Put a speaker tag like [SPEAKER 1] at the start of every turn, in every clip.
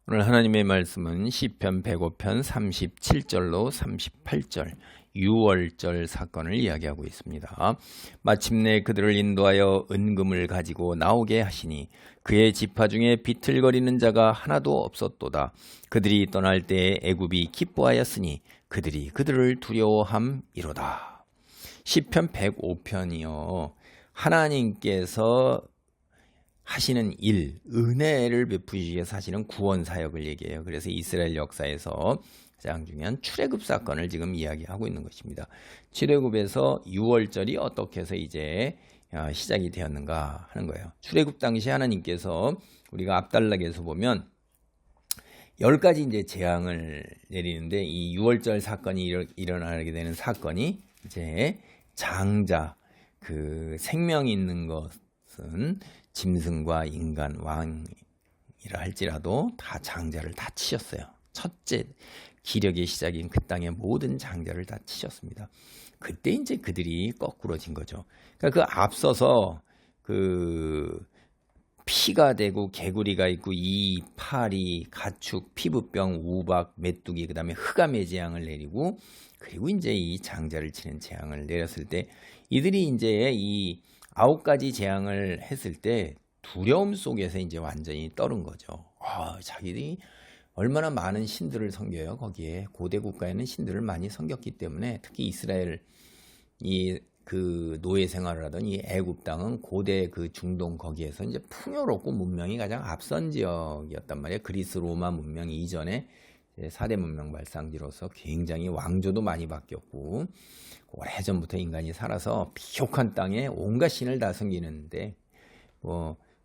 [SPEAKER 1] 오늘 하나님의 말씀은 시편 105편 37절로 38절 유월절 사건을 이야기하고 있습니다. 마침내 그들을 인도하여 은금을 가지고 나오게 하시니 그의 지파 중에 비틀거리는 자가 하나도 없었도다. 그들이 떠날 때에 애굽이 기뻐하였으니 그들이 그들을 두려워함이로다. 시편 105편이요. 하나님께서 하시는 일, 은혜를 베푸시기 위해서 하시는 구원 사역을 얘기해요. 그래서 이스라엘 역사에서 가장 중요한 출애굽 사건을 지금 이야기하고 있는 것입니다. 출애굽에서 6월절이 어떻게 해서 이제 시작이 되었는가 하는 거예요. 출애굽 당시 하나님께서 우리가 앞달락에서 보면 10가지 이제 재앙을 내리는데 이 6월절 사건이 일어나게 되는 사건이 이제 장자, 그 생명이 있는 것은 짐승과 인간, 왕이라 할지라도 다 장자를 다 치셨어요. 첫째 기력의 시작인 그 땅의 모든 장자를 다 치셨습니다. 그때 이제 그들이 거꾸러진 거죠. 그러니까 그 앞서서 그 피가 되고 개구리가 있고 이 파리, 가축, 피부병, 우박, 메뚜기, 그 다음에 흑암의 재앙을 내리고 그리고 이제 이 장자를 치는 재앙을 내렸을 때 이들이 이제 이 9가지 재앙을 했을 때 두려움 속에서 이제 완전히 떨은 거죠. 자기들이 얼마나 많은 신들을 섬겨요. 거기에 고대 국가에는 신들을 많이 섬겼기 때문에 특히 이스라엘 이 그 노예 생활을 하던 이 애굽 땅은 고대 그 중동 거기에서 이제 풍요롭고 문명이 가장 앞선 지역이었단 말이에요. 그리스 로마 문명 이전에 4대 문명 발상지로서 굉장히 왕조도 많이 바뀌었고 오래전부터 인간이 살아서 비옥한 땅에 온갖 신을 다 섬기는데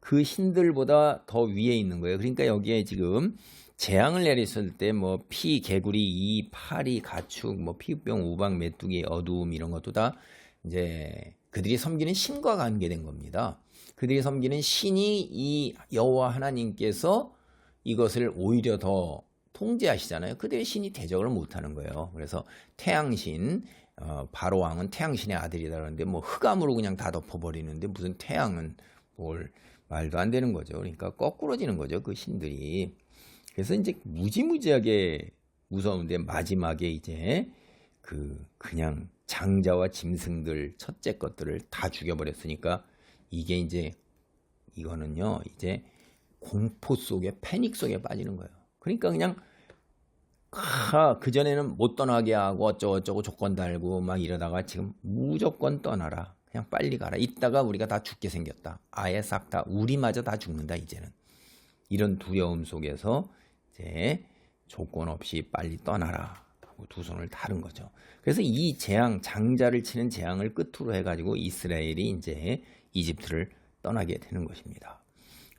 [SPEAKER 1] 그 신들보다 더 위에 있는 거예요. 그러니까 여기에 지금 재앙을 내렸을 때 피, 개구리, 이, 파리, 가축, 피부병, 우박, 메뚜기, 어두움 이런 것도 다 이제 그들이 섬기는 신과 관계된 겁니다. 그들이 섬기는 신이 이 여호와 하나님께서 이것을 오히려 더 통제하시잖아요. 그들의 신이 대적을 못하는 거예요. 그래서 태양신, 바로 왕은 태양신의 아들이다 그러는데 흑암으로 그냥 다 덮어버리는데 무슨 태양은 뭘 말도 안 되는 거죠. 그러니까 거꾸러지는 거죠. 그 신들이. 그래서 이제 무지무지하게 무서운데 마지막에 이제 그냥 장자와 짐승들 첫째 것들을 다 죽여버렸으니까 이게 이제 이거는요 이제 공포 속에 패닉 속에 빠지는 거예요. 그러니까 그냥 그전에는 못 떠나게 하고 어쩌고저쩌고 조건 달고 막 이러다가 지금 무조건 떠나라. 그냥 빨리 가라. 이따가 우리가 다 죽게 생겼다. 아예 싹 다 우리마저 다 죽는다 이제는. 이런 두려움 속에서 이제 조건 없이 빨리 떠나라 하고 두 손을 다른 거죠. 그래서 이 재앙, 장자를 치는 재앙을 끝으로 해가지고 이스라엘이 이제 이집트를 떠나게 되는 것입니다.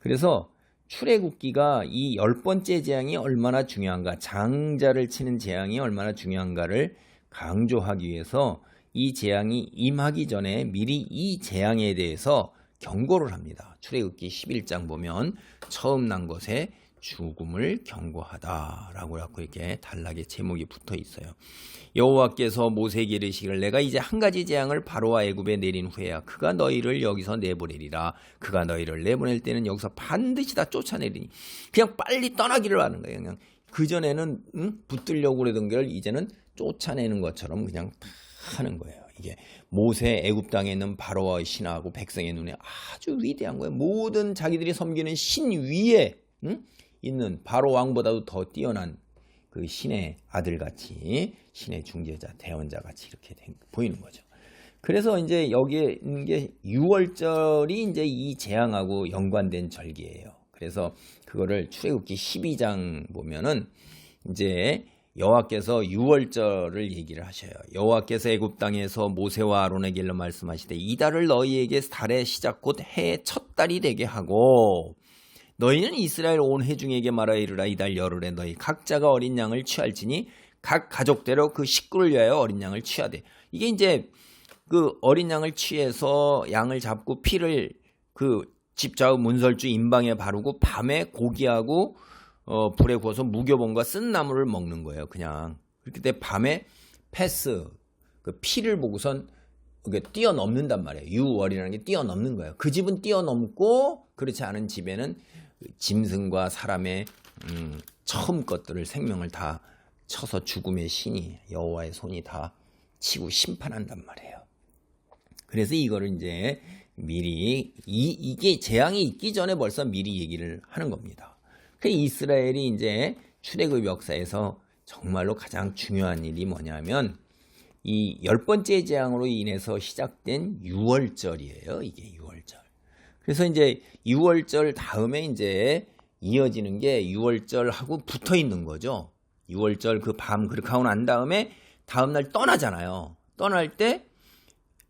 [SPEAKER 1] 그래서 출애굽기가 이 10번째 재앙이 얼마나 중요한가, 장자를 치는 재앙이 얼마나 중요한가를 강조하기 위해서 이 재앙이 임하기 전에 미리 이 재앙에 대해서 경고를 합니다. 출애굽기 11장 보면 처음 난 것에 죽음을 경고하다라고 이렇게 단락에 제목이 붙어 있어요. 여호와께서 모세에게 이르시기를 내가 이제 한 가지 재앙을 바로와 애굽에 내린 후에야 그가 너희를 여기서 내보내리라. 그가 너희를 내보낼 때는 여기서 반드시 다 쫓아내리니 그냥 빨리 떠나기를 하는 거예요. 그냥 그전에는 붙들려고 그러던 걸 이제는 쫓아내는 것처럼 그냥 다 하는 거예요. 이게 모세 애굽 땅에 있는 바로와의 신하고 백성의 눈에 아주 위대한 거예요. 모든 자기들이 섬기는 신 위에 있는 바로 왕보다도 더 뛰어난 그 신의 아들같이 신의 중재자, 대원자같이 이렇게 보이는 거죠. 그래서 이제 여기에 있는 게 6월절이 이제 이 재앙하고 연관된 절기예요. 그래서 그거를 출애굽기 12장 보면은 이제 여호와께서 6월절을 얘기를 하셔요. 여호와께서 애굽 땅에서 모세와 아론에게 일러 말씀하시되 이 달을 너희에게 달의 시작 곧 해의 첫 달이 되게 하고 너희는 이스라엘 온 회중에게 말하여 이르라. 이달 열흘에 너희 각자가 어린 양을 취할지니 각 가족대로 그 식구를 위하여 어린 양을 취하되. 이게 이제 그 어린 양을 취해서 양을 잡고 피를 그 집좌우 문설주 임방에 바르고 밤에 고기하고 불에 구워서 무교본과 쓴 나물을 먹는 거예요. 그냥 그렇게 때 밤에 패스 그 피를 보고선 뛰어넘는단 말이에요. 유월이라는 게 뛰어넘는 거예요. 그 집은 뛰어넘고 그렇지 않은 집에는 짐승과 사람의 처음 것들을 생명을 다 쳐서 죽음의 신이 여호와의 손이 다 치고 심판한단 말이에요. 그래서 이거를 이제 미리 이게 재앙이 있기 전에 벌써 미리 얘기를 하는 겁니다. 그 이스라엘이 이제 출애굽 역사에서 정말로 가장 중요한 일이 뭐냐면 이 10번째 재앙으로 인해서 시작된 유월절이에요. 이게 유월절. 그래서 이제 유월절 다음에 이제 이어지는 게 유월절하고 붙어 있는 거죠. 유월절 그 밤 그렇게 하고 난 다음에 다음날 떠나잖아요. 떠날 때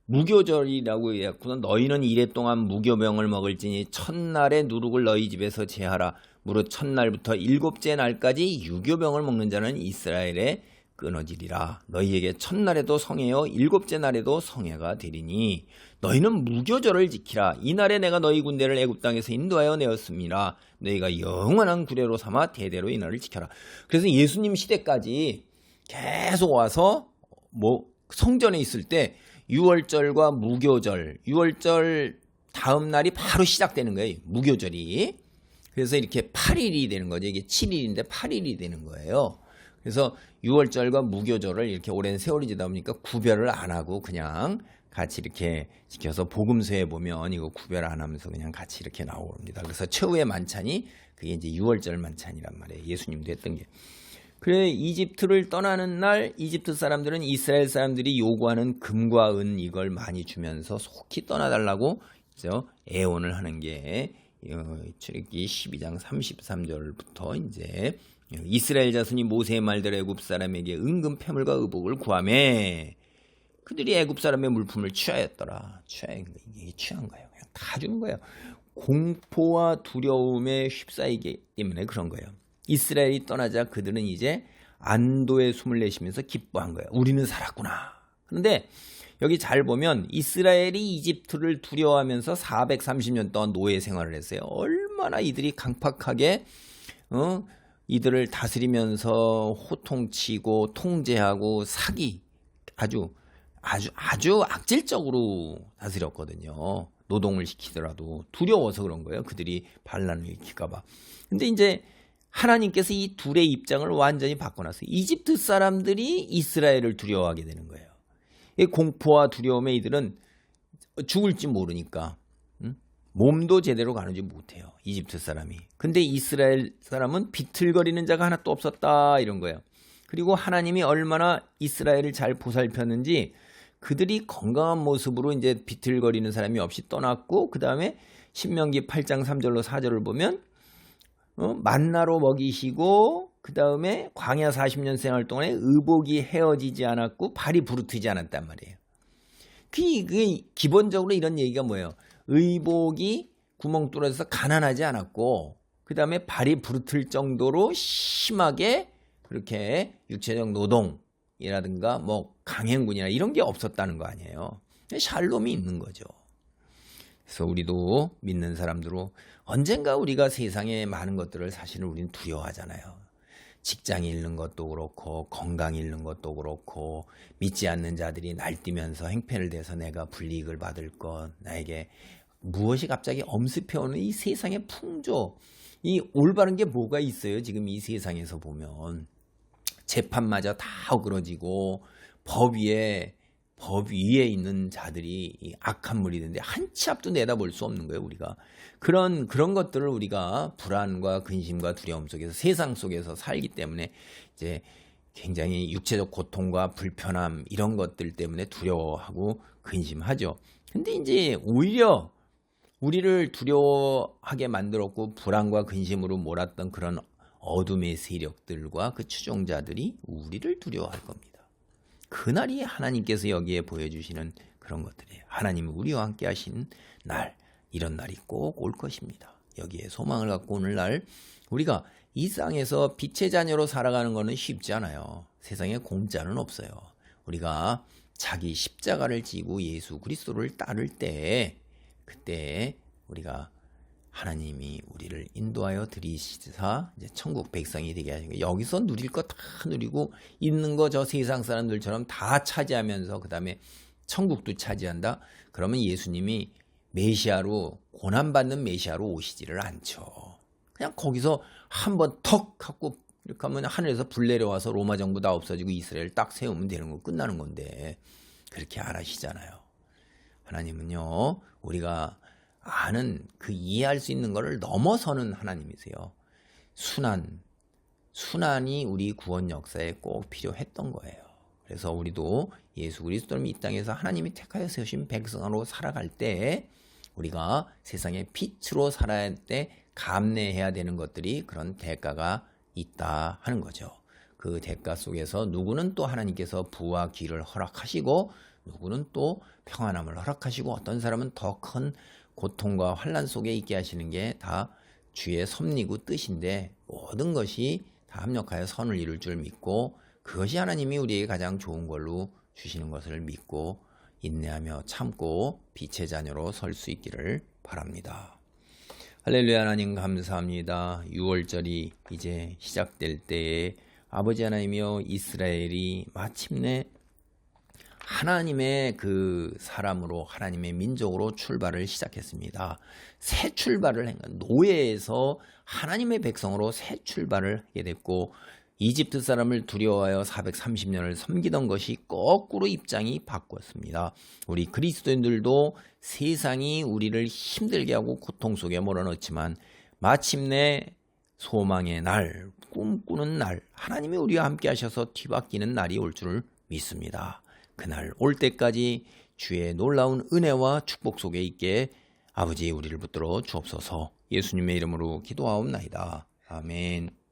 [SPEAKER 1] 무교절이라고 해갖고는 너희는 이래 동안 무교병을 먹을지니 첫날에 누룩을 너희 집에서 제하라. 무릇 첫날부터 일곱째 날까지 유교병을 먹는 자는 이스라엘에 끊어지리라. 너희에게 첫날에도 성회요 일곱째 날에도 성회가 되리니 너희는 무교절을 지키라. 이날에 내가 너희 군대를 애굽 땅에서 인도하여 내었습니다. 너희가 영원한 구례로 삼아 대대로 이 날을 지켜라. 그래서 예수님 시대까지 계속 와서 뭐 성전에 있을 때 유월절과 무교절, 유월절 다음 날이 바로 시작되는 거예요. 무교절이. 그래서 이렇게 8일이 되는 거죠. 이게 7일인데 8일이 되는 거예요. 그래서 유월절과 무교절을 이렇게 오랜 세월이 지다 보니까 구별을 안 하고 그냥 같이 이렇게 지켜서 복음서에 보면 이거 구별 안 하면서 그냥 같이 이렇게 나옵니다. 그래서 최후의 만찬이 그게 이제 유월절 만찬이란 말이에요. 예수님도 했던 게. 그래 이집트를 떠나는 날 이집트 사람들은 이스라엘 사람들이 요구하는 금과 은 이걸 많이 주면서 속히 떠나달라고 애원을 하는 게 출애굽기 12장 33절부터 이제 이스라엘 자손이 모세의 말대로 애굽 사람에게 은금 패물과 의복을 구하매 그들이 애굽 사람의 물품을 취하였더라. 이게 취한 거예요. 그냥 다 주는 거예요. 공포와 두려움에 휩싸이기 때문에 그런 거예요. 이스라엘이 떠나자 그들은 이제 안도의 숨을 내쉬면서 기뻐한 거예요. 우리는 살았구나. 그런데 여기 잘 보면 이스라엘이 이집트를 두려워하면서 430년 동안 노예 생활을 했어요. 얼마나 이들이 강팍하게 이들을 다스리면서 호통치고 통제하고 사기 아주 악질적으로 다스렸거든요. 노동을 시키더라도 두려워서 그런 거예요. 그들이 반란을 일으킬까 봐. 근데 이제 하나님께서 이 둘의 입장을 완전히 바꿔놨어요. 이집트 사람들이 이스라엘을 두려워하게 되는 거예요. 이 공포와 두려움에 이들은 죽을지 모르니까 몸도 제대로 가누지 못해요. 이집트 사람이. 근데 이스라엘 사람은 비틀거리는 자가 하나도 없었다 이런 거예요. 그리고 하나님이 얼마나 이스라엘을 잘 보살폈는지 그들이 건강한 모습으로 이제 비틀거리는 사람이 없이 떠났고 그 다음에 신명기 8장 3절로 4절을 보면 만나로 먹이시고 그 다음에 광야 40년 생활 동안에 의복이 헤어지지 않았고 발이 부르트지 않았단 말이에요. 그 기본적으로 이런 얘기가 뭐예요? 의복이 구멍 뚫어져서 가난하지 않았고 그 다음에 발이 부르틀 정도로 심하게 그렇게 육체적 노동이라든가 뭐 강행군이나 이런 게 없었다는 거 아니에요. 샬롬이 있는 거죠. 그래서 우리도 믿는 사람들로 언젠가 우리가 세상에 많은 것들을 사실은 우리는 두려워하잖아요. 직장 잃는 것도 그렇고 건강 잃는 것도 그렇고 믿지 않는 자들이 날뛰면서 행패를 대서 내가 불이익을 받을 것 나에게 무엇이 갑자기 엄습해오는 이 세상의 풍조 이 올바른 게 뭐가 있어요. 지금 이 세상에서 보면 재판마저 다 어그러지고 법 위에 있는 자들이 이 악한 물이 되는데 한 치 앞도 내다볼 수 없는 거예요. 우리가 그런 것들을 우리가 불안과 근심과 두려움 속에서 세상 속에서 살기 때문에 이제 굉장히 육체적 고통과 불편함 이런 것들 때문에 두려워하고 근심하죠. 근데 이제 오히려 우리를 두려워하게 만들었고 불안과 근심으로 몰았던 그런 어둠의 세력들과 그 추종자들이 우리를 두려워할 겁니다. 그날이 하나님께서 여기에 보여주시는 그런 것들이에요. 하나님이 우리와 함께 하신 날, 이런 날이 꼭 올 것입니다. 여기에 소망을 갖고 오늘날 우리가 이 땅에서 빛의 자녀로 살아가는 것은 쉽지 않아요. 세상에 공짜는 없어요. 우리가 자기 십자가를 지고 예수 그리스도를 따를 때 그때 우리가 하나님이 우리를 인도하여 들이시사 이제 천국 백성이 되게 하신 거예요. 여기서 누릴 거 다 누리고 있는 거 저 세상 사람들처럼 다 차지하면서 그 다음에 천국도 차지한다. 그러면 예수님이 메시아로 고난받는 메시아로 오시지를 않죠. 그냥 거기서 한번 턱 하고 이렇게 하면 하늘에서 불 내려와서 로마 정부 다 없어지고 이스라엘 딱 세우면 되는 거 끝나는 건데 그렇게 안 하시잖아요. 하나님은요, 우리가 아는 그 이해할 수 있는 거를 넘어서는 하나님이세요. 순환이 우리 구원 역사에 꼭 필요했던 거예요. 그래서 우리도 예수 그리스도를 이 땅에서 하나님이 택하여 세우신 백성으로 살아갈 때 우리가 세상의 빛으로 살아야 할 때 감내해야 되는 것들이 그런 대가가 있다 하는 거죠. 그 대가 속에서 누구는 또 하나님께서 부와 귀를 허락하시고 누구는 또 평안함을 허락하시고 어떤 사람은 더 큰 고통과 환난 속에 있게 하시는 게 다 주의 섭리고 뜻인데 모든 것이 다 합력하여 선을 이룰 줄 믿고 그것이 하나님이 우리에게 가장 좋은 걸로 주시는 것을 믿고 인내하며 참고 빛의 자녀로 설 수 있기를 바랍니다. 할렐루야. 하나님 감사합니다. 6월절이 이제 시작될 때에 아버지 하나님이여 이스라엘이 마침내 하나님의 그 사람으로 하나님의 민족으로 출발을 시작했습니다. 새 출발을 한 거예요. 노예에서 하나님의 백성으로 새 출발을 하게 됐고 이집트 사람을 두려워하여 430년을 섬기던 것이 거꾸로 입장이 바뀌었습니다. 우리 그리스도인들도 세상이 우리를 힘들게 하고 고통 속에 몰아넣지만 마침내 소망의 날, 꿈꾸는 날, 하나님이 우리와 함께 하셔서 뒤바뀌는 날이 올 줄을 믿습니다. 그날 올 때까지 주의 놀라운 은혜와 축복 속에 있게 아버지 우리를 붙들어 주옵소서. 예수님의 이름으로 기도하옵나이다. 아멘.